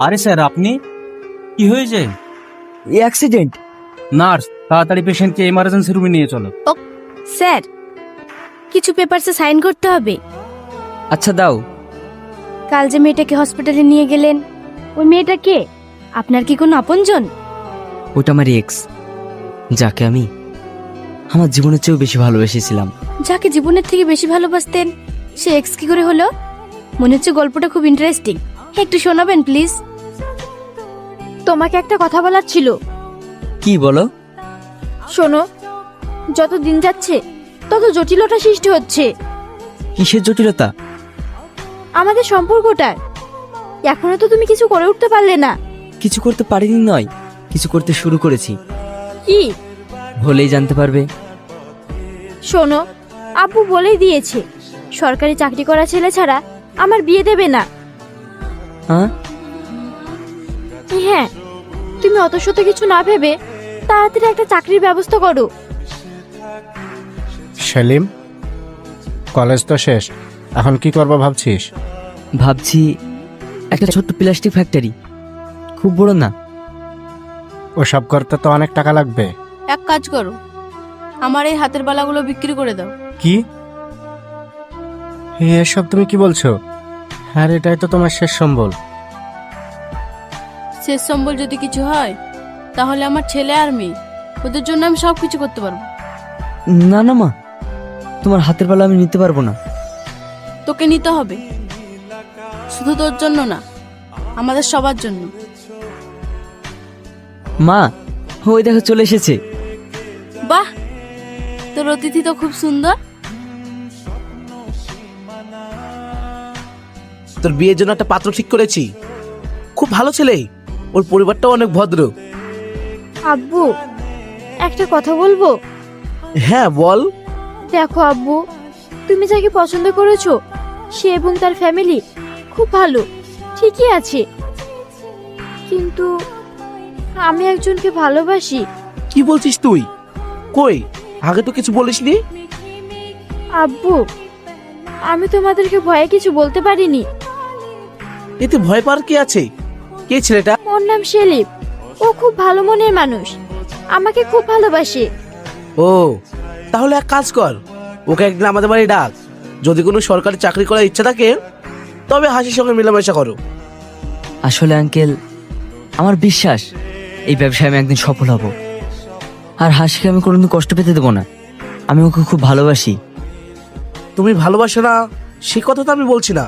আরে স্যার, আপনি কি হয়েছে? অ্যাক্সিডেন্ট। নার্স, তাড়াতাড়ি পেশেন্টকে এমার্জেন্সি রুমে নিয়ে চলো। স্যার, কিছু পেপারসে সাইন করতে হবে। আচ্ছা দাও। কাল যে মেয়েটাকে হসপিটালে নিয়ে গেলেন, ওই মেয়েটা কে? আপনার কি কোনো আপনজন? ওটা আমার এক্স, যাকে আমি আমার জীবনের চেয়েও বেশি ভালোবেসেছিলাম। যাকে জীবনের থেকে বেশি ভালোবাসতেন, সে এক্স কি করে হলো? মনে হচ্ছে গল্পটা খুব ইন্টারেস্টিং, একটু শোনাবেন প্লিজ। তোমাকে একটা কথা বলার ছিল। কি বলো? শোনো, যত দিন যাচ্ছে তত জটিলতা সৃষ্টি হচ্ছে কিসের জটিলতা? আমাদের সম্পর্কটার। এখনো তো তুমি কিছু করে উঠতে পারলে না। কিছু করতে পারিনি নয়, কিছু করতে শুরু করেছি। কি? হলেই জানতে পারবে। শোনো, আব্বু বলেই দিয়েছে সরকারি চাকরি করা ছেলে ছাড়া আমার বিয়ে দেবে না। হ্যাঁ? হ্যাঁ, তুমি অত শত কিছু না ভেবে তাড়াতাড়ি একটা চাকরির ব্যবস্থা করো। সেলিম, কলেজ তো শেষ, এখন কি করবো ভাবছিস? ভাবছি একটা ছোট্ট প্লাস্টিক ফ্যাক্টরি, খুব বড় না। ওসব করতে তো অনেক টাকা লাগবে। এক কাজ করো, আমার এই হাতের বালাগুলো বিক্রি করে দাও। কি? এসব তুমি কি বলছো? আর এটাই তো তোমার শেষ সম্বল। শেষ সম্বল যদি কিছু হয় তাহলে আমার ছেলে আর মেয়ে, ওদের জন্য আমি সব কিছু করতে পারবো। না না মা, তোমার হাতের বেলা আমি নিতে পারবো না। তোকে নিতে হবে, শুধু তোর জন্য না, আমাদের সবার জন্য। মা, ওই দেখো চলে এসেছে। বাহ, তোর অতিথি তো খুব সুন্দর। তোর বিয়ের জন্য একটা পাত্র ঠিক করেছি, খুব ভালো ছেলে, ওর পরিবারটাও অনেক ভদ্র। আব্বু, একটা কথা বলবো? হ্যাঁ বল। দেখো আব্বু, তুমি যাকে পছন্দ করেছো সে এবং তার ফ্যামিলি খুব ভালো, ঠিকই আছে, কিন্তু আমি একজনকে ভালোবাসি। কি বলছিস তুই? কই, আগে তো কিছু বলিসনি। আব্বু, আমি তোমাদেরকে ভয়ে কিছু বলতে পারিনি। এতে ভয় পাওয়ার কি আছে? কে ছেলেটা? ওর নাম সেলিম, ও খুব ভালো মনের মানুষ, আমাকে খুব ভালোবাসে। ও, তাহলে এক কাজ কর, ওকে একদিন আমাদের বাড়ি ডাক। যদি কোনো সরকারি চাকরি করার ইচ্ছা থাকে তবে হাসির সঙ্গে মেলামেশা করো। আসলে আঙ্কেল, আমার বিশ্বাস এই ব্যবসায় আমি একদিন সফল হব, আর হাসিকে আমি কোনোদিন কষ্ট পেতে দেবো না। আমি ওকে খুব ভালোবাসি। তুমি ভালোবাসো না সে কথা তো আমি বলছি না,